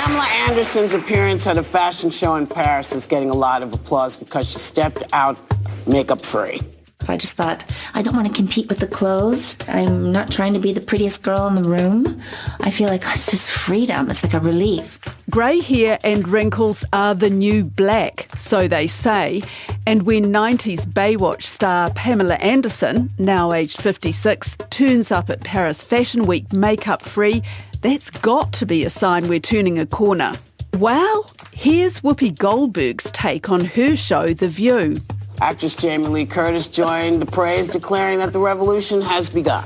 Pamela Anderson's appearance at a fashion show in Paris is getting a lot of applause because she stepped out makeup-free. I just thought, I don't want to compete with the clothes. I'm not trying to be the prettiest girl in the room. I feel like it's just freedom. It's like a relief. Grey hair and wrinkles are the new black, so they say. And when 90s Baywatch star Pamela Anderson, now aged 56, turns up at Paris Fashion Week makeup-free, that's got to be a sign we're turning a corner. Well, here's Whoopi Goldberg's take on her show, The View. Actress Jamie Lee Curtis joined the praise, declaring that the revolution has begun.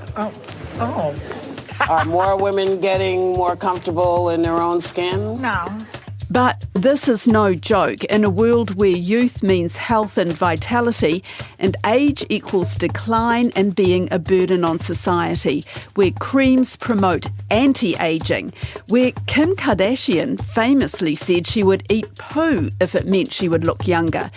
Are more women getting more comfortable in their own skin? No. But this is no joke. In a world where youth means health and vitality, and age equals decline and being a burden on society, where creams promote anti-aging, where Kim Kardashian famously said she would eat poo if it meant she would look younger,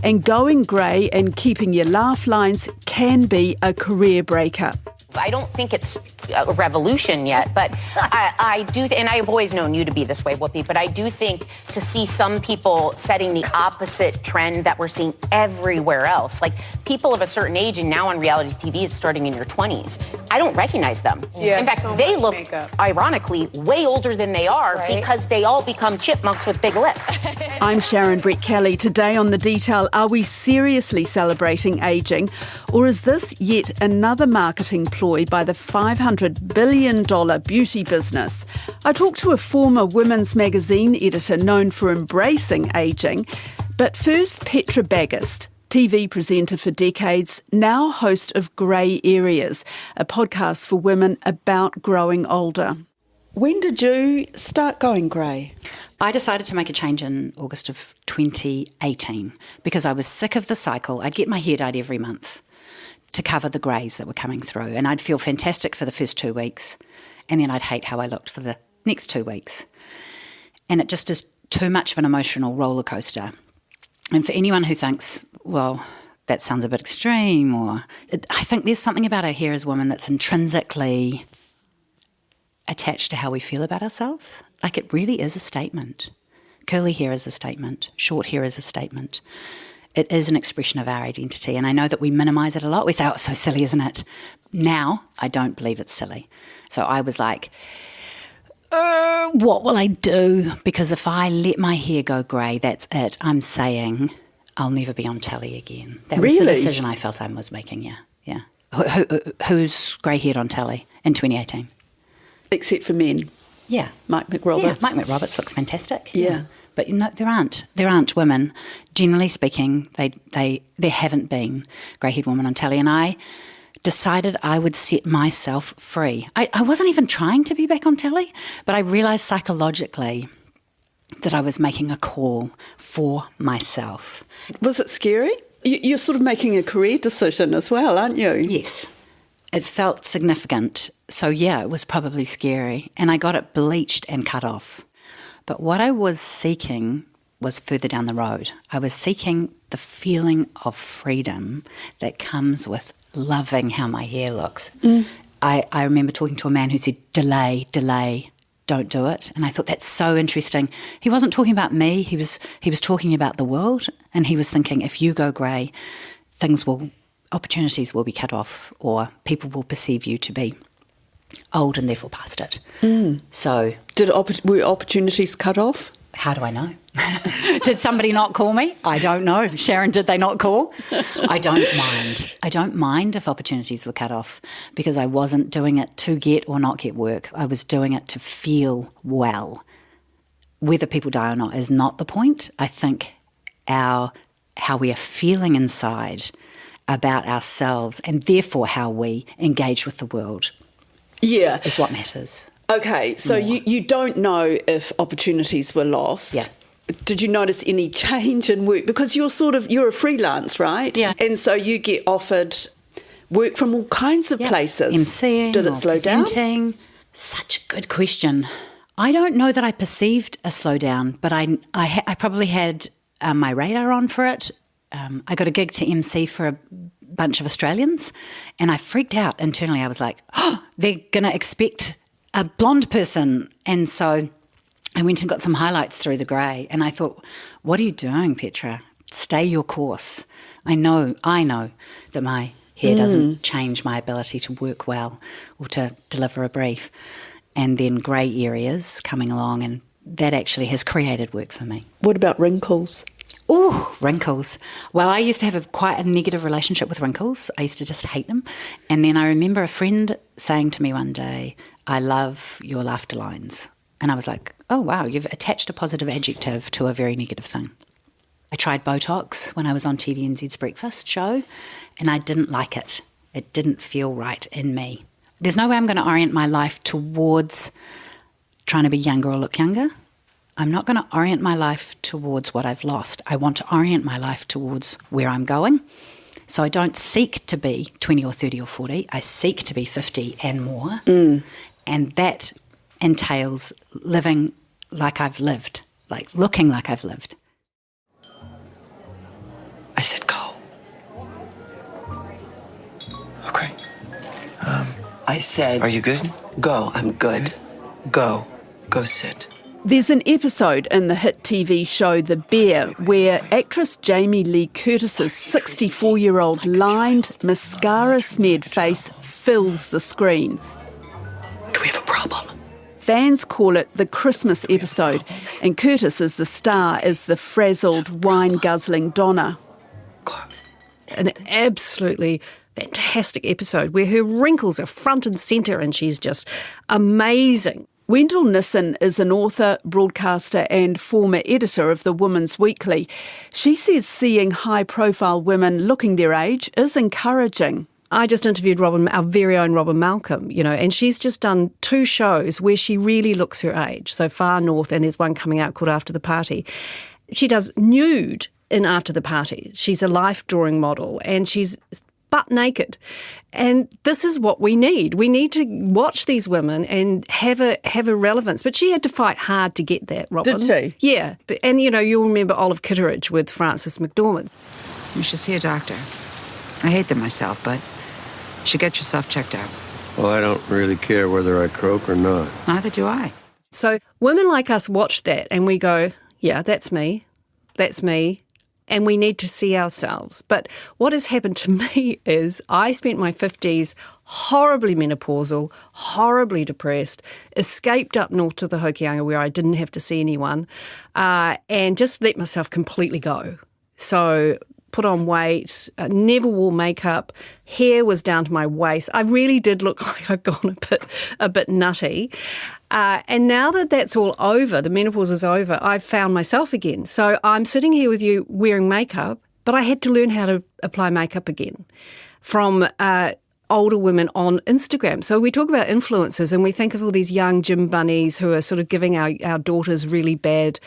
and going grey and keeping your laugh lines can be a career breaker. I don't think it's a revolution yet, but I do, and I've always known you to be this way, Whoopi, but I do think to see some people setting the opposite trend that we're seeing everywhere else, like people of a certain age and now on reality TV is starting in your 20s. I don't recognize them. Yeah, in fact, so they much look, makeup. ironically, way older than they are, right? Because they all become chipmunks with big lips. I'm Sharon Brett Kelly. Today on The Detail, are we seriously celebrating ageing, or is this yet another marketing ploy by the $500 billion beauty business? I talked to a former women's magazine editor known for embracing ageing. But first, Petra Baggist, TV presenter for decades, now host of Grey Areas, a podcast for women about growing older. When did you start going grey? I decided to make a change in August of 2018 because I was sick of the cycle. I'd get my hair dyed every month to cover the greys that were coming through, and I'd feel fantastic for the first 2 weeks, and then I'd hate how I looked for the next 2 weeks. And it just is too much of an emotional roller coaster. And for anyone who thinks, well, that sounds a bit extreme, I think there's something about our hair as women that's intrinsically attached to how we feel about ourselves. Like, it really is a statement. Curly hair is a statement. Short hair is a statement. It is an expression of our identity, and I know that we minimise it a lot. We say, oh, it's so silly, isn't it? Now, I don't believe it's silly. So I was like, what will I do? Because if I let my hair go grey, that's it. I'm saying I'll never be on telly again. That was the decision I felt I was making, yeah. Who's grey-haired on telly in 2018? Except for men. Yeah. Mike McRoberts. Yeah, Mike McRoberts looks fantastic. Yeah. But you know, there aren't women. Generally speaking, there haven't been grey-haired women on telly, and I decided I would set myself free. I wasn't even trying to be back on telly, but I realised psychologically that I was making a call for myself. Was it scary? You're sort of making a career decision as well, aren't you? Yes. It felt significant. So, yeah, it was probably scary. And I got it bleached and cut off. But what I was seeking was further down the road. I was seeking the feeling of freedom that comes with loving how my hair looks. I remember talking to a man who said, delay, don't do it. And I thought, that's so interesting. He wasn't talking about me. He was talking about the world. And he was thinking, if you go grey, opportunities will be cut off, or people will perceive you to be old and therefore past it. So, were opportunities cut off? How do I know? Did somebody not call me? I don't know. Sharon, did they not call? I don't mind. I don't mind if opportunities were cut off, because I wasn't doing it to get or not get work. I was doing it to feel well. Whether people die or not is not the point. I think how we are feeling inside about ourselves, and therefore how we engage with the world, is what matters. Okay, so you don't know if opportunities were lost. Yeah. Did you notice any change in work? Because you're a freelance, right? Yeah. And so you get offered work from all kinds of places. MCing, did it slow down? Presenting. Such a good question. I don't know that I perceived a slowdown, but I probably had my radar on for it. I got a gig to MC for a bunch of Australians, and I freaked out internally. I was like, oh, they're going to expect a blonde person. And so I went and got some highlights through the grey, and I thought, what are you doing, Petra? Stay your course. I know that my hair doesn't change my ability to work well or to deliver a brief. And then grey areas coming along, and that actually has created work for me. What about wrinkles? Oh, wrinkles. Well, I used to have quite a negative relationship with wrinkles. I used to just hate them. And then I remember a friend saying to me one day, I love your laughter lines. And I was like, oh, wow, you've attached a positive adjective to a very negative thing. I tried Botox when I was on TVNZ's Breakfast show, and I didn't like it. It didn't feel right in me. There's no way I'm going to orient my life towards trying to be younger or look younger. I'm not going to orient my life towards what I've lost. I want to orient my life towards where I'm going. So I don't seek to be 20 or 30 or 40. I seek to be 50 and more. And that entails living like I've lived, like looking like I've lived. I said go. Okay. I said... Are you good? Go. I'm good. Go. Go sit. There's an episode in the hit TV show The Bear where actress Jamie Lee Curtis's 64-year-old lined, mascara-smeared face fills the screen. Do we have a problem? Fans call it the Christmas episode, and Curtis is the star as the frazzled, wine-guzzling Donna. An absolutely fantastic episode where her wrinkles are front and centre and she's just amazing. Wendell Nissen is an author, broadcaster and former editor of the Women's Weekly. She says seeing high-profile women looking their age is encouraging. I just interviewed our very own Robin Malcolm, and she's just done 2 shows where she really looks her age. So Far North, and there's one coming out called After the Party. She does nude in After the Party. She's a life drawing model and she's butt naked. And this is what we need. We need to watch these women and have a relevance. But she had to fight hard to get that, Robin. Did she? Yeah. And, you'll remember Olive Kitteridge with Frances McDormand. You should see a doctor. I hate them myself, but you should get yourself checked out. Well, I don't really care whether I croak or not. Neither do I. So women like us watch that and we go, yeah, that's me. That's me. And we need to see ourselves. But what has happened to me is I spent my 50s horribly menopausal, horribly depressed, escaped up north to the Hokianga where I didn't have to see anyone, and just let myself completely go. So put on weight, never wore makeup, hair was down to my waist. I really did look like I'd gone a bit nutty. And now that that's all over, the menopause is over, I've found myself again. So I'm sitting here with you wearing makeup, but I had to learn how to apply makeup again from older women on Instagram. So we talk about influencers and we think of all these young gym bunnies who are sort of giving our daughters really bad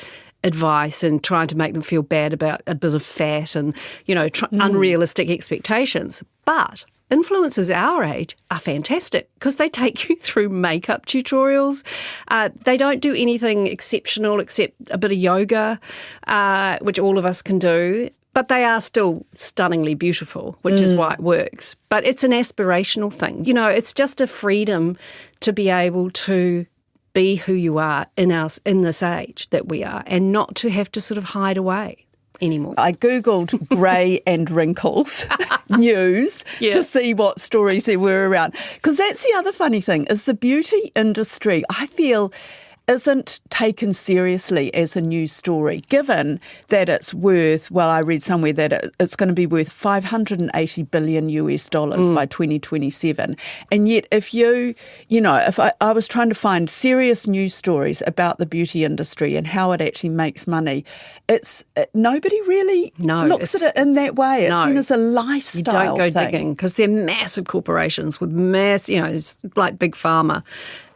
advice and trying to make them feel bad about a bit of fat and, unrealistic expectations. But influencers our age are fantastic because they take you through makeup tutorials. They don't do anything exceptional except a bit of yoga, which all of us can do. But they are still stunningly beautiful, which is why it works. But it's an aspirational thing. It's just a freedom to be able to be who you are in this age that we are and not to have to sort of hide away anymore. I Googled grey and wrinkles news to see what stories there were around. Because that's the other funny thing is the beauty industry, I feel, isn't taken seriously as a news story, given that it's worth, well, I read somewhere that it's going to be worth $580 billion by 2027. And yet if if I was trying to find serious news stories about the beauty industry and how it actually makes money, nobody really looks at it in that way. It's seen as a lifestyle You don't go thing. digging because they're massive corporations with it's like Big Pharma.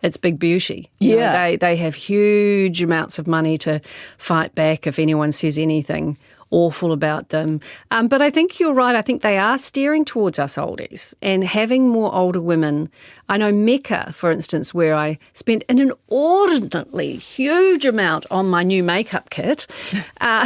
It's big beauty. They have huge amounts of money to fight back if anyone says anything awful about them. But I think you're right. I think they are steering towards us oldies and having more older women. I know Mecca, for instance, where I spent an inordinately huge amount on my new makeup kit. They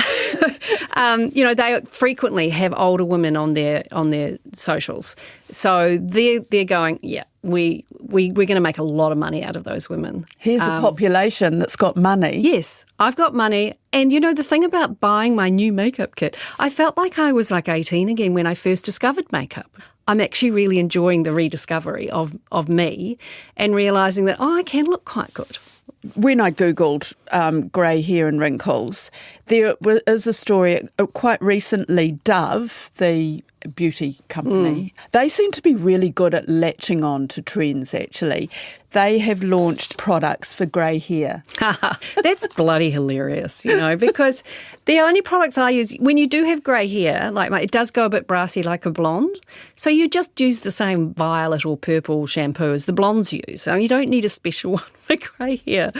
frequently have older women on their socials. So they're going, yeah, we're going to make a lot of money out of those women. Here's a population that's got money. Yes, I've got money. And, the thing about buying my new makeup kit, I felt like I was like 18 again when I first discovered makeup. I'm actually really enjoying the rediscovery of me and realising that, I can look quite good. When I Googled grey hair and wrinkles, there is a story quite recently, Dove, the beauty company, they seem to be really good at latching on to trends, actually. They have launched products for grey hair. That's bloody hilarious, because the only products I use, when you do have grey hair, it does go a bit brassy like a blonde, so you just use the same violet or purple shampoo as the blondes use. You don't need a special one for grey hair.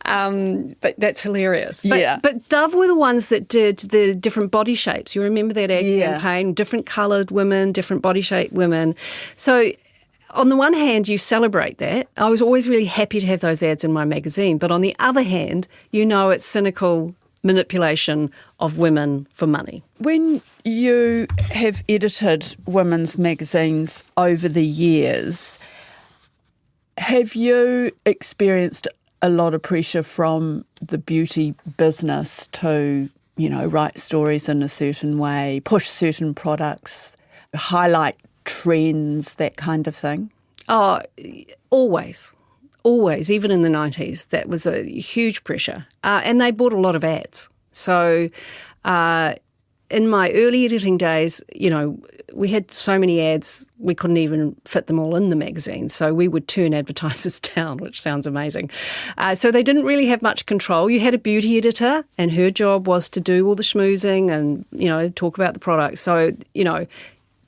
But that's hilarious. But Dove were the ones that did the different body shapes. You remember that ad campaign? Different coloured women, different body shaped women. So on the one hand, you celebrate that. I was always really happy to have those ads in my magazine. But on the other hand, it's cynical manipulation of women for money. When you have edited women's magazines over the years, have you experienced a lot of pressure from the beauty business to, write stories in a certain way, push certain products, highlight trends, that kind of thing? Oh, always. Always, even in the 90s, that was a huge pressure. And they bought a lot of ads. So in my early editing days, we had so many ads, we couldn't even fit them all in the magazine. So we would turn advertisers down, which sounds amazing. So they didn't really have much control. You had a beauty editor, and her job was to do all the schmoozing and, talk about the product. So,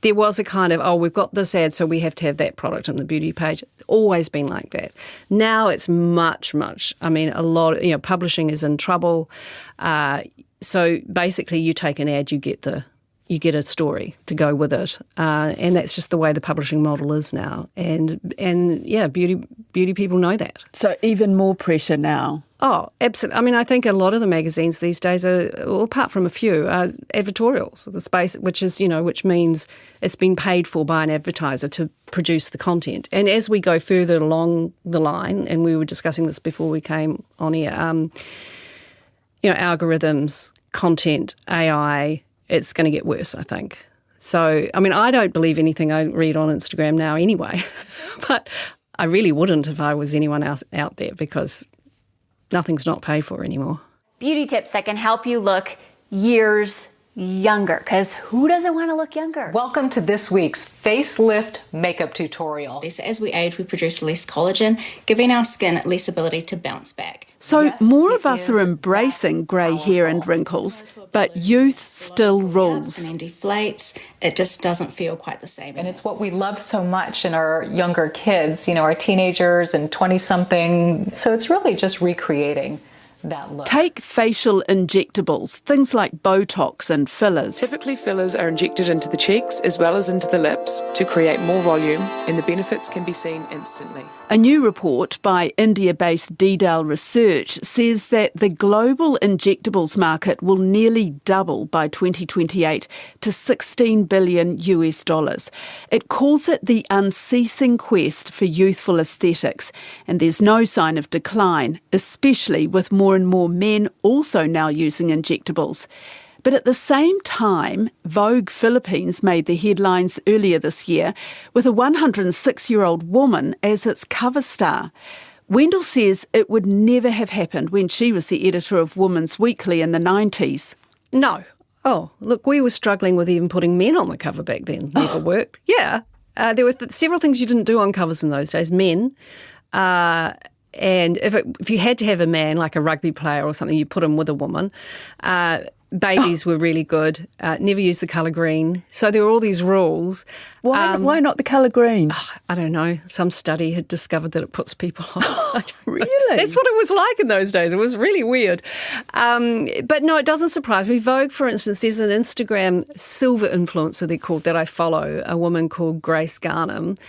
there was a kind of, we've got this ad, so we have to have that product on the beauty page. It's always been like that. Now it's much, a lot, publishing is in trouble. So basically you take an ad, you get a story to go with it. And that's just the way the publishing model is now. And beauty people know that. So even more pressure now. Oh, absolutely. I think a lot of the magazines these days are, well, apart from a few, are advertorials. The space, which means it's been paid for by an advertiser to produce the content. And as we go further along the line, and we were discussing this before we came on air, algorithms, content, AI, it's going to get worse, I think. So, I don't believe anything I read on Instagram now anyway, but I really wouldn't if I was anyone else out there, because nothing's not paid for anymore. Beauty tips that can help you look years younger, because who doesn't want to look younger? Welcome to this week's facelift makeup tutorial. So as we age, we produce less collagen, giving our skin less ability to bounce back. So more of us are embracing grey hair and wrinkles, but youth still rules. And then deflates, it just doesn't feel quite the same. And it's what we love so much in our younger kids, our teenagers and 20-something. So it's really just recreating that look. Take facial injectables, things like Botox and fillers. Typically, fillers are injected into the cheeks as well as into the lips to create more volume, and the benefits can be seen instantly. A new report by India-based Dedal Research says that the global injectables market will nearly double by 2028 to $16 billion. It calls it the unceasing quest for youthful aesthetics, and there's no sign of decline, especially with more and more men also now using injectables. But at the same time, Vogue Philippines made the headlines earlier this year with a 106-year-old woman as its cover star. Wendell says it would never have happened when she was the editor of Woman's Weekly in the 90s. No. Oh, look, we were struggling with even putting men on the cover back then. Never worked. Yeah. There were several things you didn't do on covers in those days. Men. And if you had to have a man, like a rugby player or something, you put him with a woman. Babies were really good. Never use the colour green. So there were all these rules. Why not the colour green? I don't know. Some study had discovered that it puts people off. Really? That's what it was like in those days. It was really weird. But no, it doesn't surprise me. Vogue, for instance, there's an Instagram silver influencer, they're called, that I follow, a woman called Grace Garnham.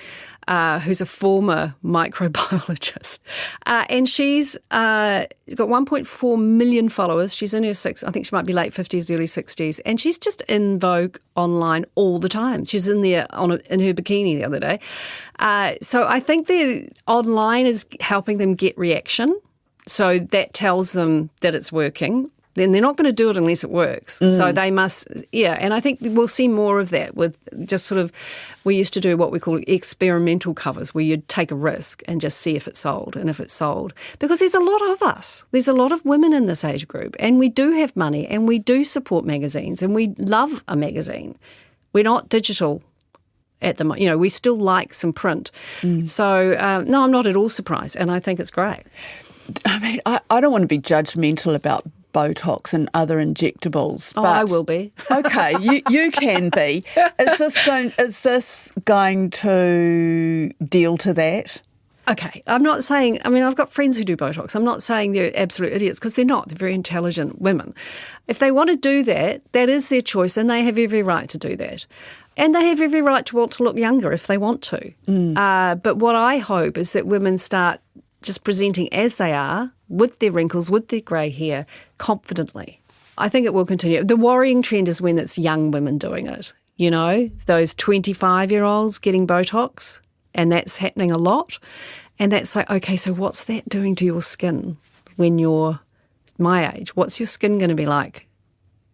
who's a former microbiologist. And she's got 1.4 million followers. She's in her I think she might be late 50s, early 60s. And she's just in vogue online all the time. She was in there in her bikini the other day. So I think the online is helping them get reaction. So that tells them that it's working. Then they're not going to do it unless it works. So they must, and I think we'll see more of that with just sort of, we used to do what we call experimental covers, where you'd take a risk and just see if it sold and if it sold. Because there's a lot of us. There's a lot of women in this age group, and we do have money, and we do support magazines, and we love a magazine. We're not digital at the moment. We still like some print. So, no, I'm not at all surprised, and I think it's great. I mean, I don't want to be judgmental about Botox and other injectables. But I will be. Okay, you can be. Is this going to deal to that? Okay, I'm not saying, I've got friends who do Botox. I'm not saying they're absolute idiots, because they're not. They're very intelligent women. If they want to do that, that is their choice, and they have every right to do that. And they have every right to want to look younger if they want to. But what I hope is that women start just presenting as they are, with their wrinkles, with their grey hair, confidently. I think it will continue. The worrying trend is when it's young women doing it. Those 25-year-olds getting Botox, and that's happening a lot. And that's like, okay, so what's that doing to your skin when you're my age? What's your skin going to be like?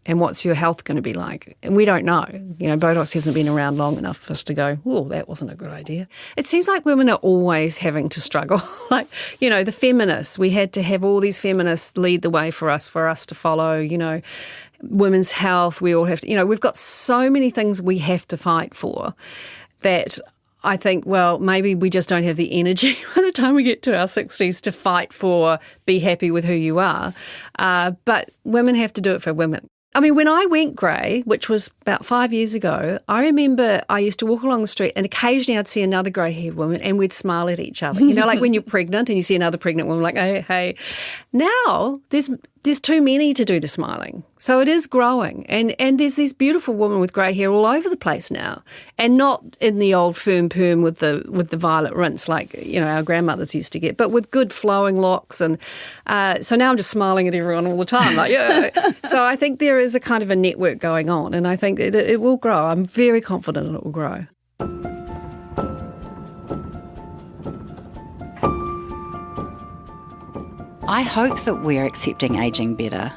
And what's your health going to be like? And we don't know. Botox hasn't been around long enough for us to go, oh, that wasn't a good idea. It seems like women are always having to struggle. The feminists, we had to have all these feminists lead the way for us to follow, women's health. We all have to, we've got so many things we have to fight for that I think, well, maybe we just don't have the energy by the time we get to our 60s to fight for be happy with who you are. But women have to do it for women. When I went grey, which was about 5 years ago, I remember I used to walk along the street and occasionally I'd see another grey-haired woman and we'd smile at each other. Like when you're pregnant and you see another pregnant woman, like, hey. Now there's too many to do the smiling. So it is growing. And there's these beautiful women with grey hair all over the place now. And not in the old firm perm with the violet rinse like, our grandmothers used to get, but with good flowing locks. And so now I'm just smiling at everyone all the time. Like, yeah. So I think there is a kind of a network going on. And I think it will grow. I'm very confident it will grow. I hope that we're accepting ageing better.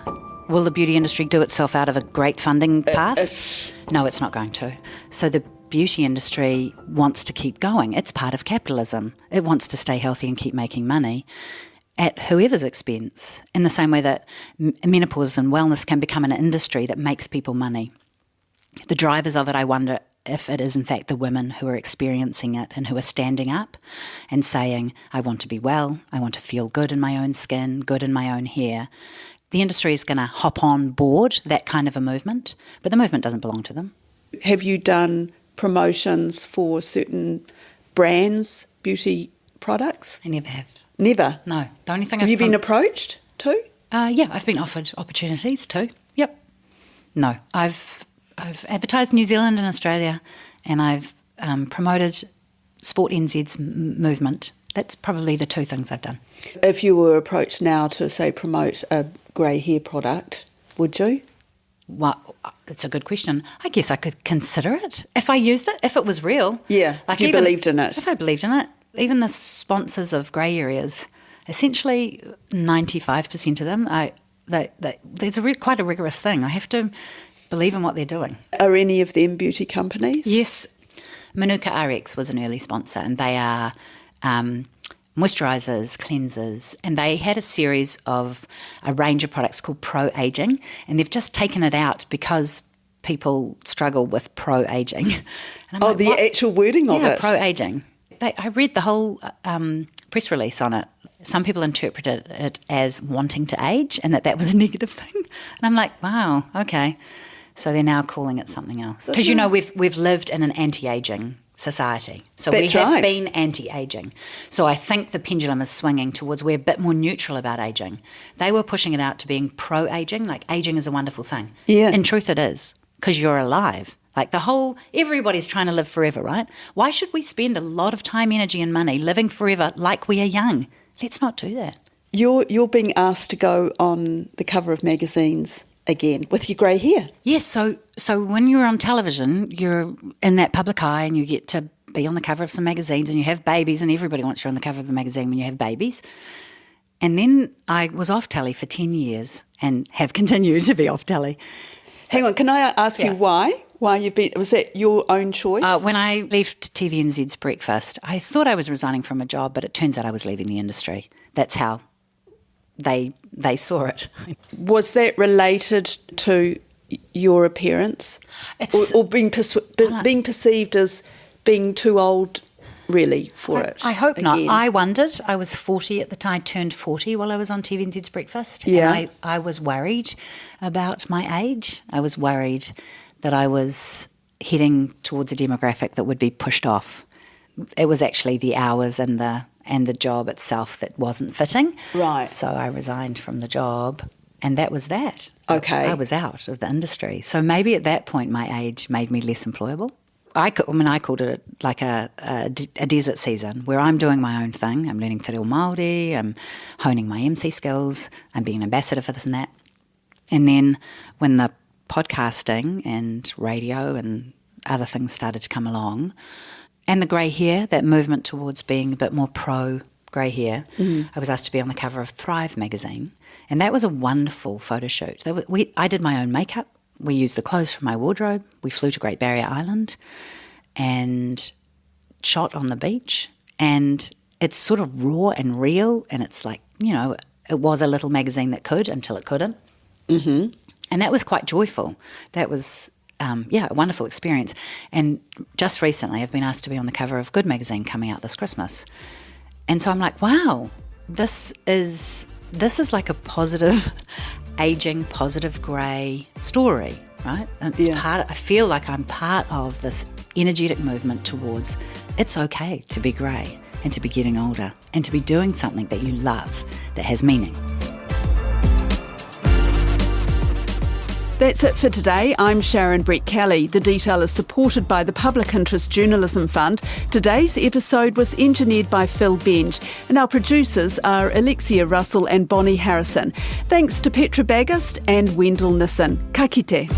Will the beauty industry do itself out of a great funding path? No, it's not going to. So the beauty industry wants to keep going. It's part of capitalism. It wants to stay healthy and keep making money at whoever's expense, in the same way that menopause and wellness can become an industry that makes people money. The drivers of it, I wonder if it is in fact the women who are experiencing it and who are standing up and saying, I want to be well, I want to feel good in my own skin, good in my own hair. The industry is going to hop on board that kind of a movement, but the movement doesn't belong to them. Have you done promotions for certain brands, beauty products? I never have. Never? No. The only thing have you been approached too? Yeah, I've been offered opportunities too. Yep. No, I've advertised New Zealand and Australia, and I've promoted Sport NZ's movement. That's probably the two things I've done. If you were approached now to, say, promote a grey hair product, would you? Well, it's a good question. I guess I could consider it if I used it, if it was real. Yeah, like if you believed in it. If I believed in it. Even the sponsors of grey areas, essentially 95% of them, it's quite a rigorous thing. I have to believe in what they're doing. Are any of them beauty companies? Yes. Manuka RX was an early sponsor, and they are moisturisers, cleansers, and they had a range of products called pro-aging, and they've just taken it out because people struggle with pro-aging. Actual wording of it? Yeah, pro-aging. I read the whole press release on it. Some people interpreted it as wanting to age and that was a negative thing. And I'm like, wow, okay. So they're now calling it something else. Because, we've lived in an anti-aging society. So we have been anti-aging. So I think the pendulum is swinging towards we're a bit more neutral about aging. They were pushing it out to being pro-aging, like aging is a wonderful thing. Yeah. In truth it is, because you're alive. Like everybody's trying to live forever, right? Why should we spend a lot of time, energy and money living forever like we are young? Let's not do that. You're being asked to go on the cover of magazines again with your grey hair. Yes, so when you're on television, you're in that public eye and you get to be on the cover of some magazines and you have babies, and everybody wants you on the cover of a magazine when you have babies. And then I was off telly for 10 years and have continued to be off telly. Hang on, can I ask you why? Why you've been? Was that your own choice? When I left TVNZ's Breakfast, I thought I was resigning from a job, but it turns out I was leaving the industry. That's how they saw it. Was that related to your appearance, or being perceived as being too old, really, for it? I hope not. Again? I wondered. I was 40 at the time. I turned 40 while I was on TVNZ's Breakfast. Yeah. And I was worried about my age. I was worried that I was heading towards a demographic that would be pushed off. It was actually the hours and the job itself that wasn't fitting. Right. So I resigned from the job, and that was that. Okay. I was out of the industry. So maybe at that point my age made me less employable. I called it like a desert season where I'm doing my own thing. I'm learning te reo Māori, I'm honing my MC skills, I'm being an ambassador for this and that. And then when the podcasting and radio and other things started to come along, and the grey hair, that movement towards being a bit more pro grey hair, I was asked to be on the cover of Thrive magazine, and that was a wonderful photo shoot. I did my own makeup. We used the clothes from my wardrobe. We flew to Great Barrier Island and shot on the beach, and it's sort of raw and real, and it's like, it was a little magazine that could until it couldn't. Mm-hmm. And that was quite joyful. That was, a wonderful experience. And just recently I've been asked to be on the cover of Good magazine coming out this Christmas. And so I'm like, wow, this is like a positive, ageing, positive grey story, right? And it's I feel like I'm part of this energetic movement towards it's okay to be grey and to be getting older and to be doing something that you love that has meaning. That's it for today. I'm Sharon Brett Kelly. The Detail is supported by the Public Interest Journalism Fund. Today's episode was engineered by Phil Benj, and our producers are Alexia Russell and Bonnie Harrison. Thanks to Petra Bagast and Wendell Nissen. Ka kite.